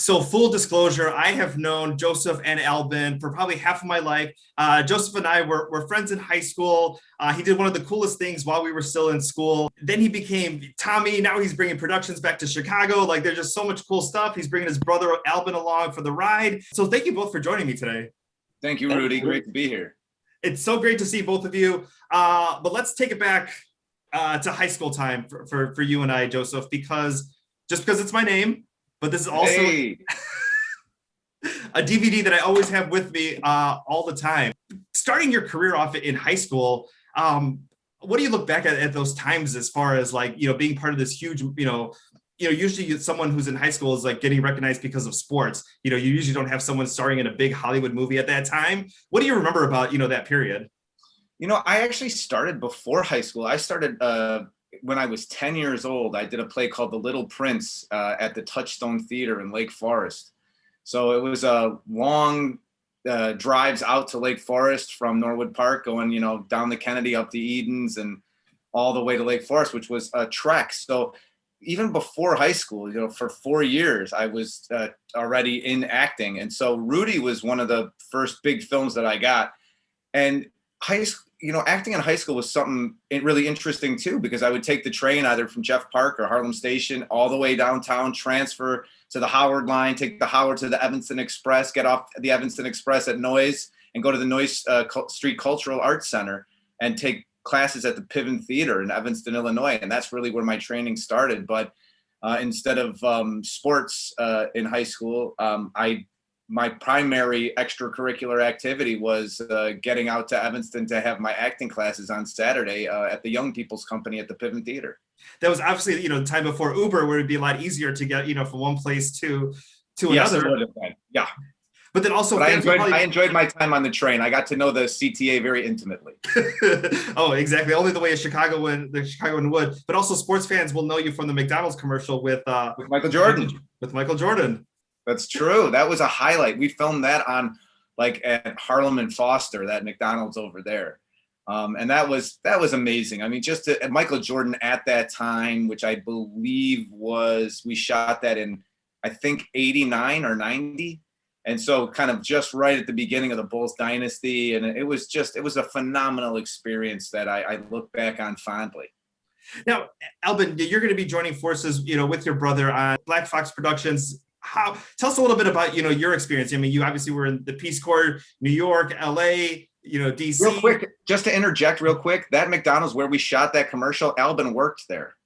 So full disclosure, I have known Joseph and Albin for probably half of my life. Joseph and I were friends in high school. He did one of the coolest things while we were still in school. Then he became Tommy. Now he's bringing productions back to Chicago. Like there's just so much cool stuff. He's bringing his brother Albin along for the ride. So thank you both for joining me today. Thank you, Rudy. Great to be here. It's so great to see both of you. But let's take it back to high school time for you and I, Joseph, because it's my name. But this is also a DVD that I always have with me all the time. Starting your career off in high school, what do you look back at those times as far as like, being part of this huge, usually someone who's in high school is like getting recognized because of sports. You usually don't have someone starring in a big Hollywood movie at that time. What do you remember about, that period? I actually started before high school. I started when I was 10 years old. I did a play called The Little Prince at the Touchstone Theater in Lake Forest. So it was long drives out to Lake Forest from Norwood Park, going, down the Kennedy up the Edens and all the way to Lake Forest, which was a trek. So even before high school, for 4 years, I was already in acting. And so Rudy was one of the first big films that I got. And high school, acting in high school was something really interesting too, because I would take the train either from Jeff Park or Harlem Station all the way downtown, transfer to the Howard line, take the Howard to the Evanston Express, get off the Evanston Express at Noyes and go to the Noyes Street Cultural Arts Center and take classes at the Piven Theater in Evanston, Illinois. And that's really where my training started. But instead of sports in high school, my primary extracurricular activity was getting out to Evanston to have my acting classes on Saturday at the Young People's Company at the Piven Theater. That was obviously, the time before Uber, where it'd be a lot easier to get, from one place to another. Yeah. But then also, I enjoyed my time on the train. I got to know the CTA very intimately. Oh, exactly. Only the way the Chicagoan would. But also, sports fans will know you from the McDonald's commercial with Michael Jordan. With Michael Jordan. That's true. That was a highlight. We filmed that on at Harlem and Foster, that McDonald's over there. And that was amazing. I mean, just Michael Jordan at that time, which I believe we shot that in, I think 89 or 90. And so kind of just right at the beginning of the Bulls dynasty. And it was a phenomenal experience that I look back on fondly. Now, Albin, you're going to be joining forces, with your brother on Black Fox Productions. Tell us a little bit about, your experience. I mean, you obviously were in the Peace Corps, New York, LA, DC. Real quick, just to interject real quick, that McDonald's where we shot that commercial, Albin worked there.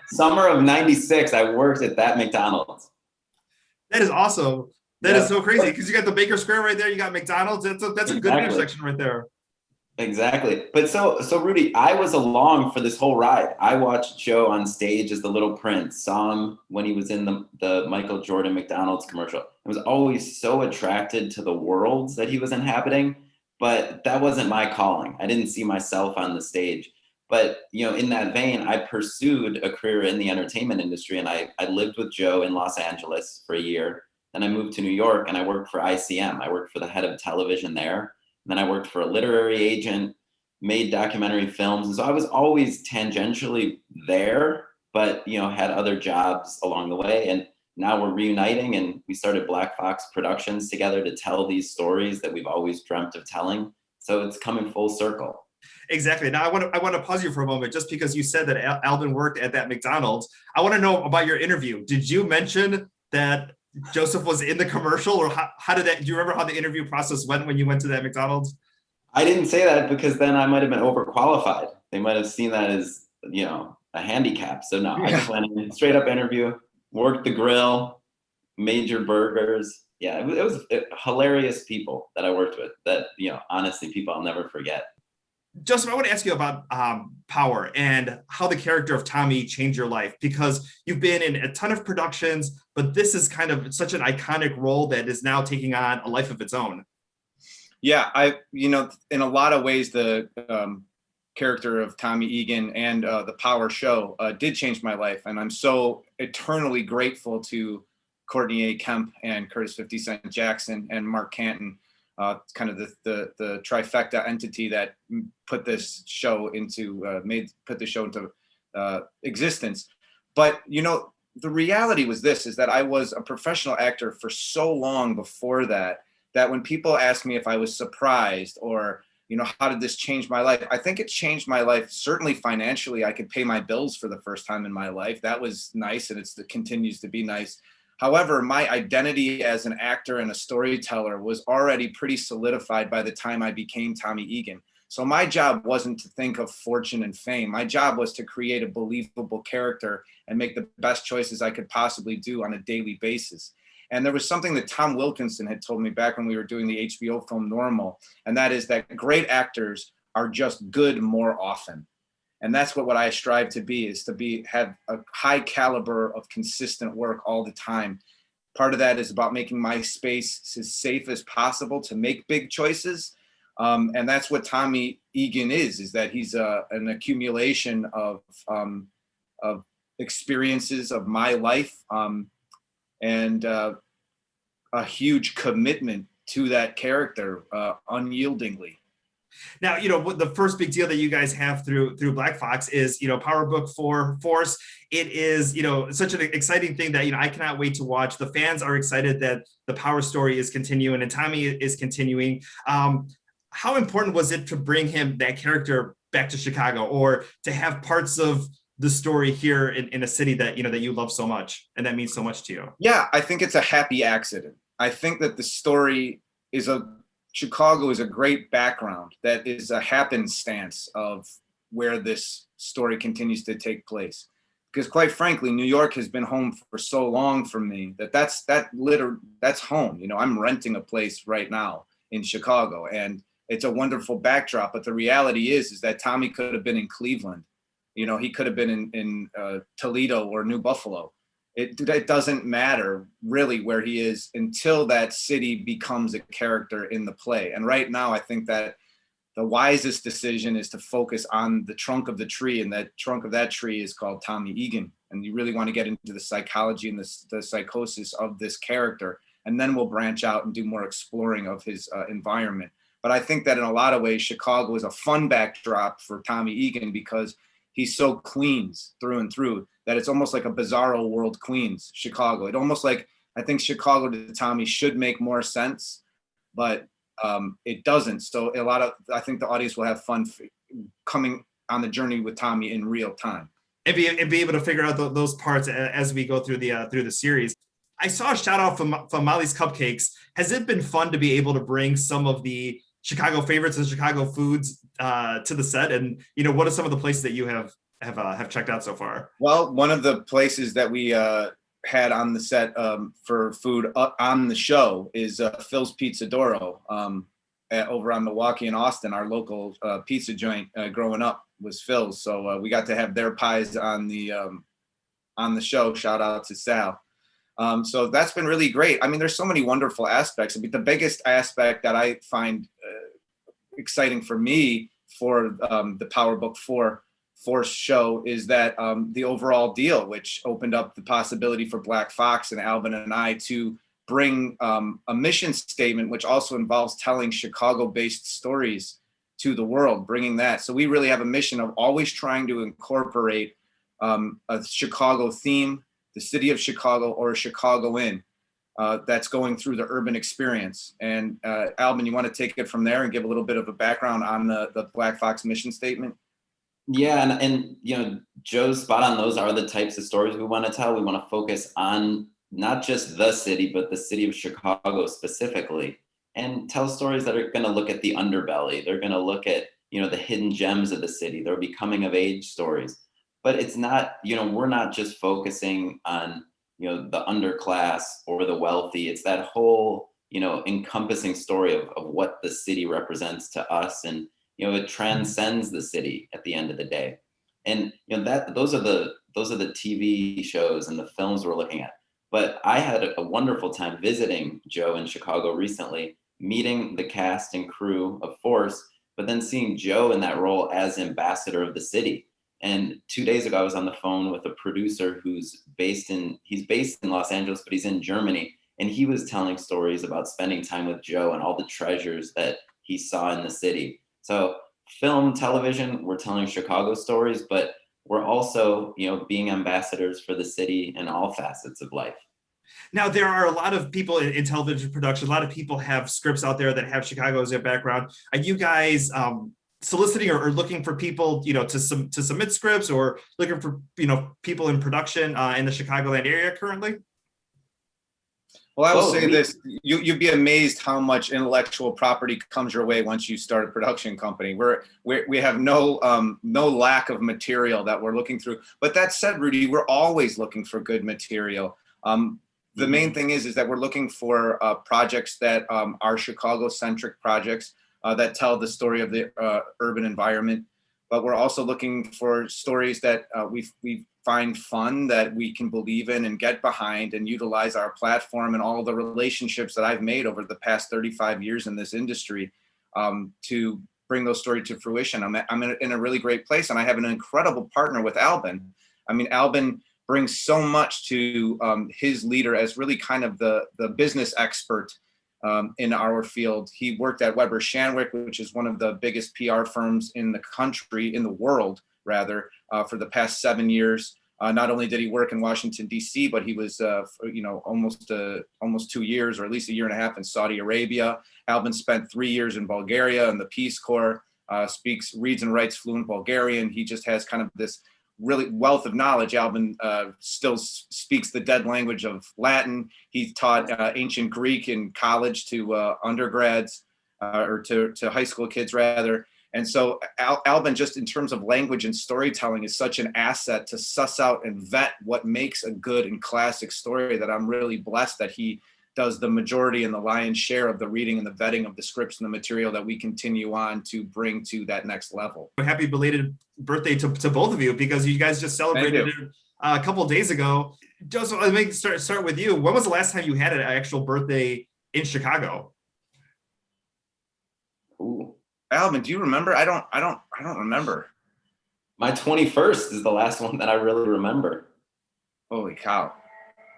Summer of '96, I worked at that McDonald's. That is awesome. That is so crazy, because you got the Baker Square right there. You got McDonald's. That's a good intersection right there. Exactly. But so Rudy, I was along for this whole ride. I watched Joe on stage as the Little Prince, saw him when he was in the Michael Jordan McDonald's commercial. I was always so attracted to the worlds that he was inhabiting, but that wasn't my calling. I didn't see myself on the stage. But, in that vein, I pursued a career in the entertainment industry, and I lived with Joe in Los Angeles for a year. Then I moved to New York and I worked for ICM. I worked for the head of television there. Then I worked for a literary agent, made documentary films. And so I was always tangentially there, but, had other jobs along the way. And now we're reuniting, and we started Black Fox Productions together to tell these stories that we've always dreamt of telling. So it's coming full circle. Exactly. Now I want to pause you for a moment, just because you said that Albin worked at that McDonald's. I want to know about your interview. Did you mention that Joseph was in the commercial, or how did that? Do you remember how the interview process went when you went to that McDonald's? I didn't say that because then I might have been overqualified. They might have seen that as, a handicap. So no, I just went in, straight up interview, worked the grill, major burgers. Yeah, it was hilarious people that I worked with that, honestly, people I'll never forget. Joseph, I want to ask you about Power and how the character of Tommy changed your life, because you've been in a ton of productions, but this is kind of such an iconic role that is now taking on a life of its own. Yeah, in a lot of ways, the character of Tommy Egan and the Power show did change my life. And I'm so eternally grateful to Courtney A. Kemp and Curtis 50 Cent Jackson and Mark Canton, kind of the trifecta entity that put this show into existence. But the reality was this, is that I was a professional actor for so long before that, that when people ask me if I was surprised or, you know, how did this change my life? I think it changed my life. Certainly financially, I could pay my bills for the first time in my life. That was nice. And it continues to be nice. However, my identity as an actor and a storyteller was already pretty solidified by the time I became Tommy Egan. So my job wasn't to think of fortune and fame. My job was to create a believable character and make the best choices I could possibly do on a daily basis. And there was something that Tom Wilkinson had told me back when we were doing the HBO film Normal, and that is that great actors are just good more often. And that's what I strive to be, is to have a high caliber of consistent work all the time. Part of that is about making my space as safe as possible to make big choices. And that's what Tommy Egan is that he's an accumulation of experiences of my life, and a huge commitment to that character, unyieldingly. Now, you know, what the first big deal that you guys have through Black Fox is, you know, Power Book Force. It is, you know, such an exciting thing that, you know, I cannot wait to watch. The fans are excited that the Power story is continuing and Tommy is continuing. How important was it to bring that character back to Chicago, or to have parts of the story here in a city that, you know, that you love so much and that means so much to you? Yeah, I think it's a happy accident. I think that the story Chicago is a great background that is a happenstance of where this story continues to take place. Because quite frankly, New York has been home for so long for me that's home. You know, I'm renting a place right now in Chicago, and it's a wonderful backdrop. But the reality is that Tommy could have been in Cleveland. You know, he could have been in Toledo or New Buffalo. It doesn't matter really where he is until that city becomes a character in the play. And right now, I think that the wisest decision is to focus on the trunk of the tree, and that trunk of that tree is called Tommy Egan. And you really want to get into the psychology and the psychosis of this character, and then we'll branch out and do more exploring of his environment. But I think that in a lot of ways, Chicago is a fun backdrop for Tommy Egan because he's so Queens through and through that it's almost like a bizarro world Queens, Chicago. It almost like, I think Chicago to Tommy should make more sense, but it doesn't. So I think the audience will have fun coming on the journey with Tommy in real time. And be able to figure out those parts as we go through the series. I saw a shout out from Molly's Cupcakes. Has it been fun to be able to bring some of the Chicago favorites and Chicago foods to the set? And, you know, what are some of the places that you have checked out so far? Well, one of the places that we had on the set for food on the show is Phil's Pizza Doro over on Milwaukee and Austin. Our local pizza joint growing up was Phil's. So we got to have their pies on the show. Shout out to Sal. So that's been really great. I mean, there's so many wonderful aspects. I mean, the biggest aspect that I find exciting for me for the Power Book Force show is that the overall deal, which opened up the possibility for Black Fox and Albin and I to bring a mission statement, which also involves telling Chicago-based stories to the world, bringing that. So we really have a mission of always trying to incorporate a Chicago theme, the city of Chicago, or a Chicagoan that's going through the urban experience. And Albin, you want to take it from there and give a little bit of a background on the Black Fox mission statement? Yeah, and you know, Joe's spot on. Those are the types of stories we want to tell. We want to focus on not just the city, but the city of Chicago specifically, and tell stories that are going to look at the underbelly. They're going to look at, you know, the hidden gems of the city. There'll be coming of age stories. But it's not, you know, we're not just focusing on, you know, the underclass or the wealthy. It's that whole, you know, encompassing story of what the city represents to us. And, you know, it transcends the city at the end of the day. And, you know, those are the TV shows and the films we're looking at. But I had a wonderful time visiting Joe in Chicago recently, meeting the cast and crew of Force, but then seeing Joe in that role as ambassador of the city. And 2 days ago, I was on the phone with a producer he's based in Los Angeles, but he's in Germany. And he was telling stories about spending time with Joe and all the treasures that he saw in the city. So film, television, we're telling Chicago stories, but we're also, being ambassadors for the city in all facets of life. Now, there are a lot of people in television production. A lot of people have scripts out there that have Chicago as their background. Are you guys soliciting or looking for people, to submit scripts, or looking for, people in production in the Chicagoland area currently? Well, I will say this: you'd be amazed how much intellectual property comes your way once you start a production company. We have no lack of material that we're looking through. But that said, Rudy, we're always looking for good material. The main thing is that we're looking for projects that are Chicago-centric projects that tell the story of the urban environment. But we're also looking for stories that we find fun, that we can believe in and get behind and utilize our platform and all the relationships that I've made over the past 35 years in this industry to bring those stories to fruition. I'm in a really great place, and I have an incredible partner with Albin. I mean, Albin brings so much to his leader as really kind of the business expert in our field. He worked at Weber Shandwick, which is one of the biggest PR firms in the country, in the world, rather, for the past 7 years. Not only did he work in Washington, D.C., but he was, almost 2 years, or at least a year and a half, in Saudi Arabia. Albin spent 3 years in Bulgaria in the Peace Corps, reads and writes fluent Bulgarian. He just has kind of this really wealth of knowledge. Albin still speaks the dead language of Latin. He taught ancient Greek in college to undergrads, or to high school kids, rather. And so Albin, just in terms of language and storytelling, is such an asset to suss out and vet what makes a good and classic story, that I'm really blessed that he does the majority and the lion's share of the reading and the vetting of the scripts and the material that we continue on to bring to that next level. Happy belated birthday to both of you, because you guys just celebrated it a couple of days ago. Joseph, let me start with you. When was the last time you had an actual birthday in Chicago? Ooh. Albin, do you remember? I don't remember. My 21st is the last one that I really remember. Holy cow.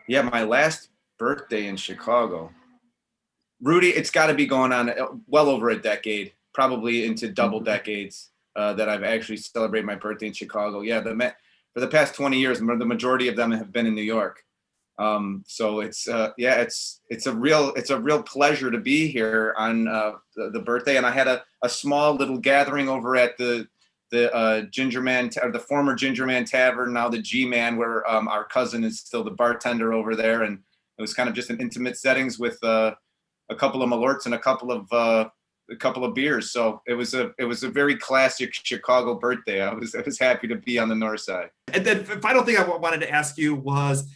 Yeah, my last birthday in Chicago. Rudy, it's got to be going on well over a decade, probably into double decades, that I've actually celebrated my birthday in Chicago. Yeah, for the past 20 years, the majority of them have been in New York. So it's a real pleasure to be here on the birthday. And I had a small little gathering over at the Ginger Man, or the former Ginger Man Tavern, now the G-Man, where our cousin is still the bartender over there. And it was kind of just an intimate settings with a couple of Malorts and a couple of beers. So it was a very classic Chicago birthday. I was happy to be on the north side. And then the final thing I wanted to ask you was,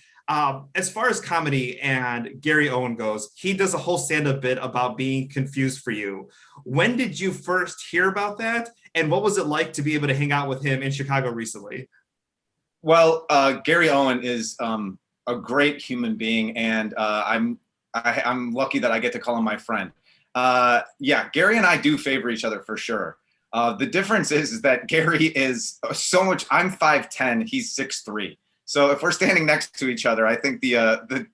as far as comedy and Gary Owen goes, he does a whole stand-up bit about being confused for you. When did you first hear about that? And what was it like to be able to hang out with him in Chicago recently? Well, Gary Owen is a great human being, and I'm lucky that I get to call him my friend. Yeah, Gary and I do favor each other for sure. The difference is that Gary is so much. I'm 5'10", he's 6'3". So if we're standing next to each other, I think the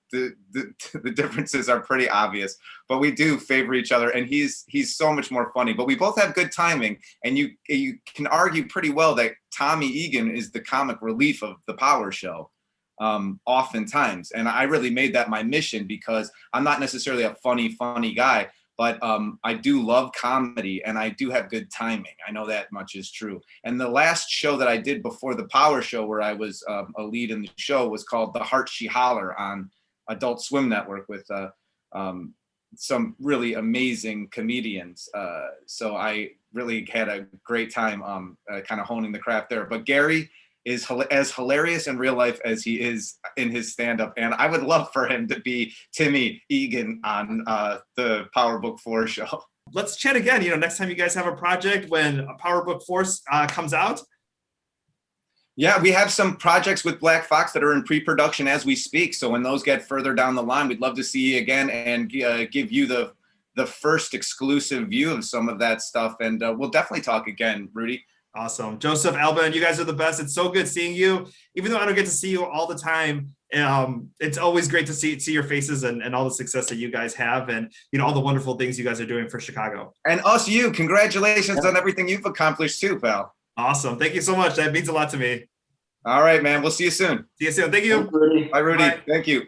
differences are pretty obvious. But we do favor each other, and he's so much more funny. But we both have good timing, and you can argue pretty well that Tommy Egan is the comic relief of the Power Show, oftentimes. And I really made that my mission, because I'm not necessarily a funny guy. But I do love comedy, and I do have good timing. I know that much is true. And the last show that I did before the Power Show, where I was a lead in the show, was called The Heart She Holler on Adult Swim Network with some really amazing comedians. So I really had a great time kind of honing the craft there. But Gary is as hilarious in real life as he is in his stand-up. And I would love for him to be Timmy Egan on the Power Book 4 show. Let's chat again, next time you guys have a project when Power Book Force comes out. Yeah, we have some projects with Black Fox that are in pre-production as we speak. So when those get further down the line, we'd love to see you again and give you the first exclusive view of some of that stuff. And we'll definitely talk again, Rudy. Awesome. Joseph, Albin, you guys are the best. It's so good seeing you. Even though I don't get to see you all the time, it's always great to see your faces and all the success that you guys have, and all the wonderful things you guys are doing for Chicago. And you, congratulations on everything you've accomplished too, pal. Awesome. Thank you so much. That means a lot to me. All right, man. We'll see you soon. See you soon. Thank you. Thanks, Rudy. Bye, Rudy. Bye. Thank you.